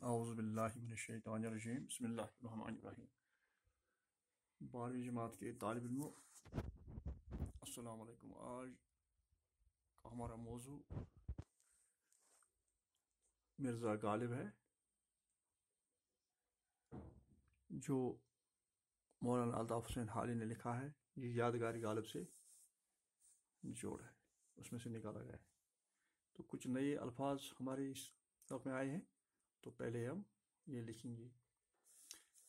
اعوذ باللہ من الشیطان الرجیم بسم اللہ الرحمن الرحیم 12ویں جماعت کے طالب علموں السلام علیکم۔ آج کا ہمارا موضوع مرزا غالب ہے، جو مولانا الطاف حسین حالی نے لکھا ہے۔ یہ یادگاری غالب سے جوڑ ہے، اس میں سے نکالا گیا ہے۔ تو کچھ نئے الفاظ ہمارے اس سبق میں آئے ہیں، تو پہلے ہم یہ لکھیں گے: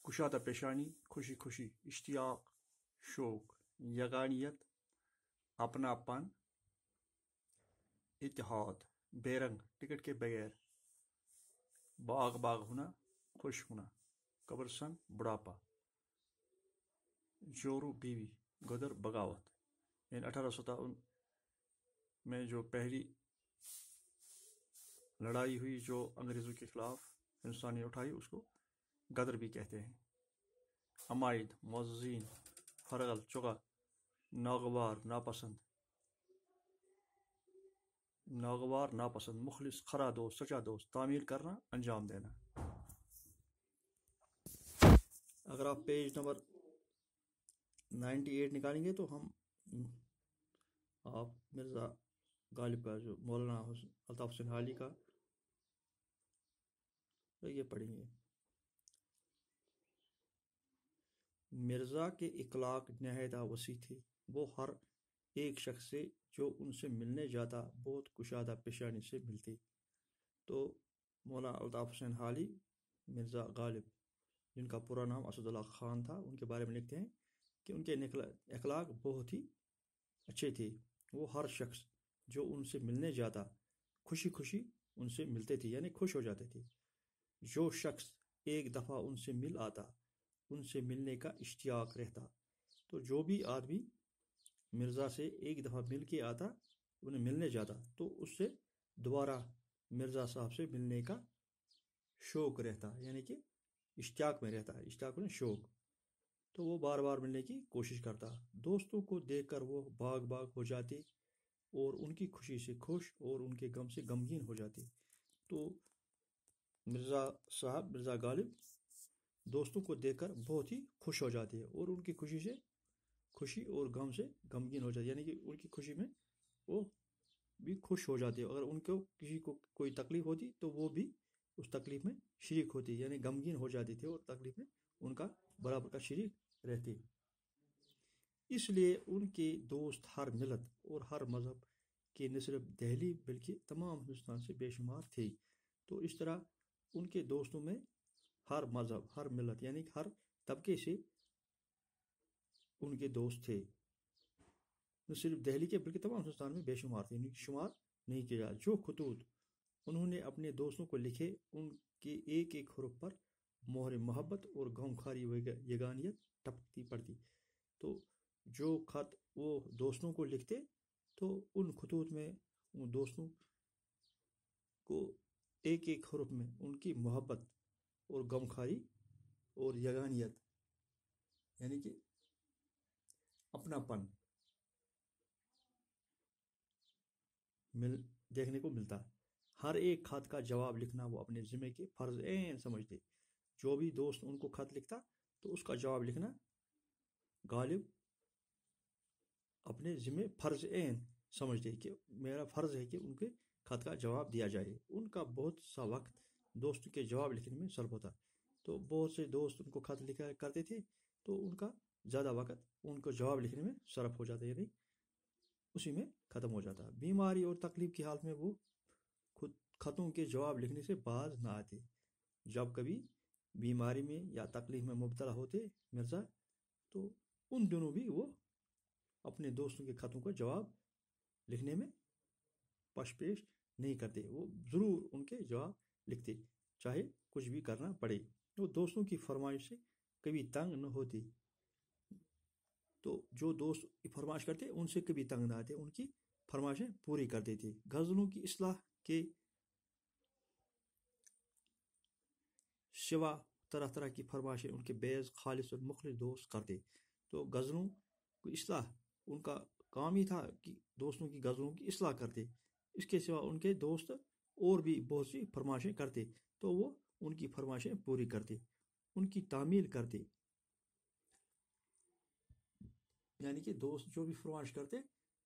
کشادہ پیشانی، خوشی خوشی، اشتیاق، شوق، یگانیت، اپنا پن، اتحاد، بے رنگ، ٹکٹ کے بغیر، باغ باغ ہونا، خوش ہونا، قبرستان، بڑھاپا، جورو بیوی، غدر، بغاوت۔ یعنی 1857 میں جو پہلی لڑائی ہوئی، جو انگریزوں کے خلاف ہندوستان نے اٹھائی، اس کو غدر بھی کہتے ہیں۔ عمائد، معززین، فرغل، چغا، ناگوار، ناپسند، مخلص، کھرا دوست، سچا دوست، تعمیل کرنا، انجام دینا۔ اگر آپ پیج نمبر 98 نکالیں گے تو آپ مرزا غالب کا، جو مولانا الطاف حسین حالی کا، یہ پڑھیں گے۔ مرزا کے اخلاق نہایت وسیع تھے۔ وہ ہر ایک شخص سے جو ان سے ملنے جاتا بہت کشادہ پیشانی سے ملتے۔ تو مولانا الطاف حسین حالی مرزا غالب، جن کا پورا نام اسد اللہ خان تھا، ان کے بارے میں لکھتے ہیں کہ ان کے اخلاق بہت ہی اچھے تھے۔ وہ ہر شخص جو ان سے ملنے جاتا خوشی خوشی ان سے ملتے تھے، یعنی خوش ہو جاتے تھے۔ جو شخص ایک دفعہ ان سے مل آتا، ان سے ملنے کا اشتیاق رہتا۔ تو جو بھی آدمی مرزا سے ایک دفعہ مل کے آتا، انہیں ملنے جاتا، تو اس سے دوبارہ مرزا صاحب سے ملنے کا شوق رہتا، یعنی کہ اشتیاق میں رہتا ہے، اشتیاق میں شوق۔ تو وہ بار بار ملنے کی کوشش کرتا۔ دوستوں کو دیکھ کر وہ باغ باغ ہو جاتے اور ان کی خوشی سے خوش اور ان کے غم سے غمگین ہو جاتے۔ تو مرزا غالب دوستوں کو دیکھ کر بہت ہی خوش ہو جاتے ہیں اور ان کی خوشی اور غم سے غمگین ہو جاتے، یعنی کہ ان کی خوشی میں وہ بھی خوش ہو جاتے۔ اگر ان کو کسی کو کوئی تکلیف ہوتی تو وہ بھی اس تکلیف میں شریک ہوتے، یعنی غمگین ہو جاتے تھے اور تکلیف میں ان کا برابر کا شریک رہتے۔ اس لیے ان کے دوست ہر ملت اور ہر مذہب کے نہ صرف دہلی بلکہ تمام ہندوستان سے بے شمار تھے۔ تو اس طرح ان کے دوستوں میں ہر مذہب، ہر ملت، یعنی ہر طبقے سے ان کے دوست تھے۔ نہ صرف دہلی کے بلکہ تمام ہندوستان میں بے شمار تھے، ان کی شمار نہیں کیا جاتا۔ جو خطوط انہوں نے اپنے دوستوں کو لکھے، ان کے ایک ایک حرف پر مہر محبت اور غم خاری و یگانیت ٹپکتی پڑتی۔ تو جو خط وہ دوستوں کو لکھتے، تو ان خطوط میں ان دوستوں کو ایک ایک حرف میں ان کی محبت اور غم خاری اور یگانیت، یعنی کہ اپنا پن دیکھنے کو ملتا۔ ہر ایک خط کا جواب لکھنا وہ اپنے ذمہ کے فرض عین سمجھتے۔ جو بھی دوست ان کو خط لکھتا تو اس کا جواب لکھنا غالب اپنے ذمہ فرض عین سمجھتے کہ میرا فرض ہے کہ ان کے خط کا جواب دیا جائے۔ ان کا بہت سا وقت دوستوں کے جواب لکھنے میں صرف ہوتا۔ تو بہت سے دوست ان کو خط لکھا کرتے تھے، تو ان کا زیادہ وقت ان کو جواب لکھنے میں صرف ہو جاتا، یعنی اسی میں ختم ہو جاتا۔ بیماری اور تکلیف کی حالت میں وہ خود خطوں کے جواب لکھنے سے باز نہ آتے۔ جب کبھی بیماری میں یا تکلیف میں مبتلا ہوتے مرزا، تو ان دنوں بھی وہ اپنے دوستوں کے خطوں کا جواب لکھنے میں پیش نہیں کرتے۔ وہ ضرور ان کے جواب لکھتے، چاہے کچھ بھی کرنا پڑے۔ وہ دوستوں کی فرمائش سے کبھی تنگ نہ ہوتے۔ تو جو دوست فرمائش کرتے ان سے کبھی تنگ نہ آتے، ان کی فرمائشیں پوری کر دیتے۔ غزلوں کی اصلاح کے سوا طرح طرح کی فرمائشیں ان کے بیز، خالص اور مخلص دوست کرتے۔ تو غزلوں کی اصلاح ان کا کام ہی تھا کہ دوستوں کی غزلوں کی اصلاح کرتے۔ اس کے سوا ان کے دوست اور بھی بہت سی فرمائشیں کرتے تو وہ ان کی فرمائشیں پوری کرتے، ان کی تعمیل کرتے، یعنی کہ دوست جو بھی فرمائش کرتے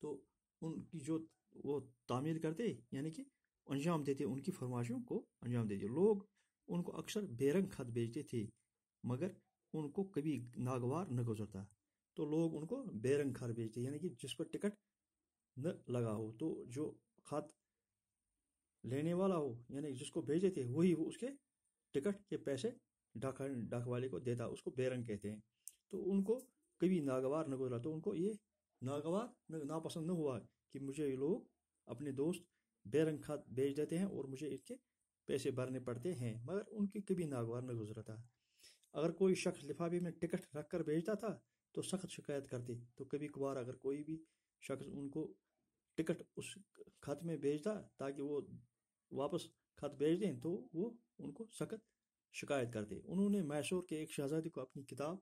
تو ان کی جو وہ تعمیل کرتے، یعنی کہ انجام دیتے، ان کی فرمائشوں کو انجام دیتے۔ لوگ ان کو اکثر بے رنگ خط بھیجتے تھے مگر ان کو کبھی ناگوار نہ گزرتا، تو لوگ ان کو بے رنگ خط بھیجتے یعنی کہ جس پر ٹکٹ نہ لگا ہو، تو جو خط لینے والا ہو یعنی جس کو بھیجے تھے وہی وہ اس کے ٹکٹ کے پیسے ڈاک والے کو دیتا، اس کو بے رنگ کہتے ہیں۔ تو ان کو کبھی ناگوار نہ گزرا، تو ان کو یہ ناگوار ناپسند نہ ہوا کہ مجھے یہ لوگ اپنے دوست بے رنگ خط بھیج دیتے ہیں اور مجھے اس کے پیسے بھرنے پڑتے ہیں، مگر ان کی کبھی ناگوار نہ گزرا تھا۔ اگر کوئی شخص لفافے میں ٹکٹ رکھ کر بھیجتا تھا تو سخت شکایت کرتے، تو کبھی کبھار اگر کوئی بھی شخص ان کو ٹکٹ اس خط میں بھیجتا تاکہ وہ واپس خط بھیج دیں تو وہ ان کو سخت شکایت کرتے۔ انہوں نے میسور کے ایک شہزادی کو اپنی کتاب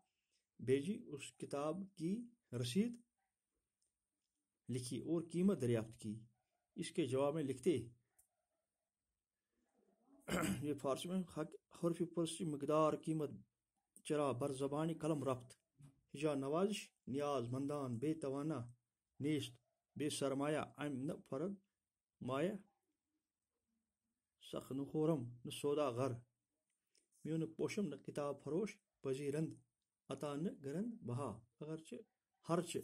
بھیجی، اس کتاب کی رسید لکھی اور قیمت دریافت کی۔ اس کے جواب میں لکھتے یہ فارسی میں حرف پرسی مقدار قیمت چرا بر زبانی قلم رفت، ہجا نوازش نیاز مندان بے توانا نیست، بے سرمایہ ام نہ فرد مایہ سخ نہ خورم نہ سودا غر، میون پوشم نہ کتاب فروش پذیرند عطا نہ گرند بہا، اگرچہ ہرچہ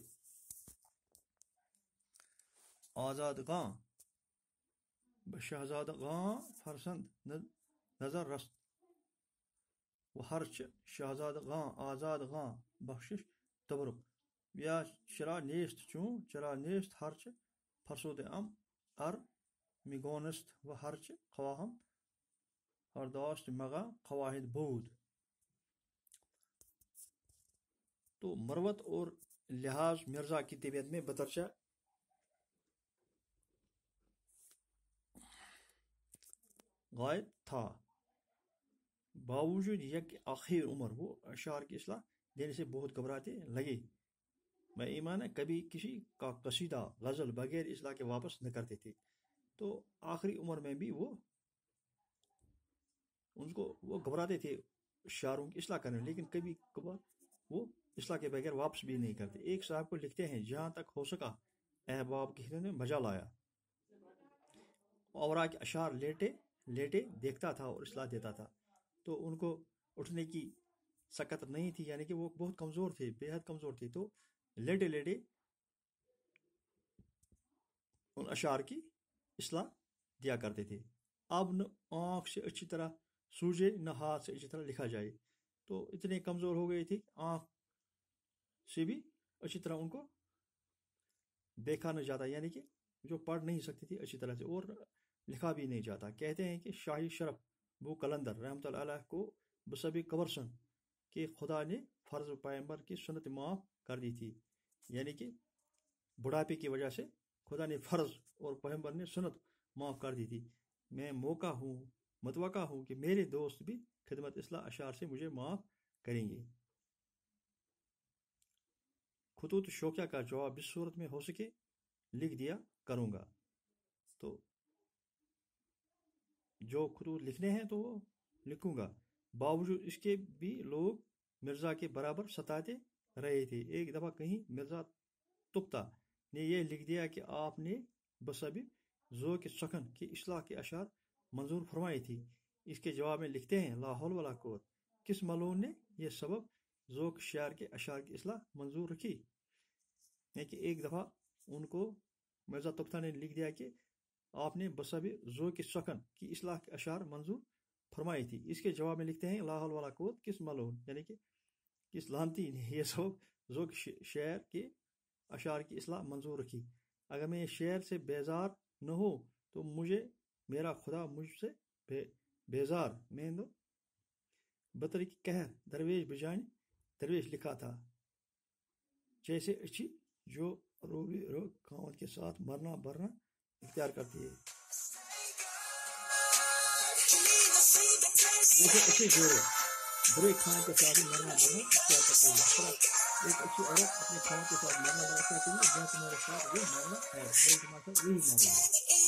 آزادگاں بشہزادگاں فرزند نظر رست، و ہرچہ شہزادگاں آزادگاں بخشش تبرک، یا چرا نیست چون چرا نیست ہرچہ فرسود ام ار میگونست، و ہرچہ خواہم ہرداشت مگا خواہد بود۔ تو مروت اور لحاظ مرزا کی طبیعت میں بترچہ غائب تھا، باوجود یہ کہ آخر عمر وہ اشعار کی اصلاح دینے سے بہت گھبراتے لگے۔ میں ایمان ہے کبھی کسی کا قصیدہ غزل بغیر اصلاح کے واپس نہ کرتے تھے، تو آخری عمر میں بھی وہ گھبراتے تھے اشعاروں کی اصلاح کرنے، لیکن کبھی کبھار وہ اصلاح کے بغیر واپس بھی نہیں کرتے۔ ایک صاحب کو لکھتے ہیں جہاں تک ہو سکا احباب کی خدمت میں مزہ لایا، اورا کے اشعار لیٹے لیٹے دیکھتا تھا اور اصلاح دیتا تھا، تو ان کو اٹھنے کی سکت نہیں تھی، یعنی کہ وہ بہت کمزور تھے، بے حد کمزور تھے، تو لیٹے لیٹے ان اشعار کی اصلاح دیا کرتے تھے۔ اب نہ آنکھ سے اچھی طرح سوجے نہ ہاتھ سے اچھی طرح لکھا جائے، تو اتنے کمزور ہو گئے تھے آنکھ سے بھی اچھی طرح ان کو دیکھا نہ جاتا، یعنی کہ جو پڑھ نہیں سکتی تھی اچھی طرح سے اور لکھا بھی نہیں جاتا۔ کہتے ہیں کہ شاہی شرف بو کلندر رحمۃ اللہ علیہ کو بسبی قبرسن کہ خدا نے فرض پیغمبر کی سنت معاف کر دی تھی، یعنی کہ بڑھاپے کی وجہ سے خدا نے فرض اور پیغمبر نے سنت معاف کر دی تھی۔ میں متوقع ہوں کہ میرے دوست بھی خدمت اصلاح اشعار سے مجھے معاف کریں گے۔ خطوط شوقیہ کا جواب اس صورت میں ہو سکے لکھ دیا کروں گا، تو جو خطوط لکھنے ہیں تو وہ لکھوں گا۔ باوجود اس کے بھی لوگ مرزا کے برابر ستاتے رہے تھے۔ ایک دفعہ کہیں مرزا تبتا نے یہ لکھ دیا کہ آپ نے بسبب ذوق سخن کی اصلاح کے اشعار منظور فرمائی تھی۔ اس کے جواب میں لکھتے ہیں لا حول ولا قوت، کس ملعون نے یہ سبب ذوق شعر کے اشعار کی اصلاح منظور رکھی؟ یعنی کہ ایک دفعہ ان کو مرزا تبتا نے لکھ دیا کہ آپ نے بسبب ذوق سخن کی اصلاح کے اشعار منظور فرمائی تھی۔ اس کے جواب میں لکھتے ہیں لا حول ولا قوت، کس ملعون یعنی کہ کس لعنتی نے یہ سبب ذوق شعر کے اشعار کی اصلاح منظور رکھی۔ اگر میں شعر سے بیزار نہ ہو تو مجھے میرا خدا مجھ سے بیزار میں دو بطر کی قہر درویش بجان درویش لکھا تھا، جیسے اچھی جو روبی رو خاوند کے ساتھ مرنا برنا اختیار کرتی ہے، جیسے اچھے جوڑے برے خاوند کے ساتھ مرنا برنا اختیار کرتی ہے۔ ایک اچھی عورت اپنے خاوند کے ساتھ مرنا برنا اختیار کرتی ہے، جہاں تمہارے ساتھ وہ معاملہ ہے، تمہارے ساتھ وہی معاملہ ہے۔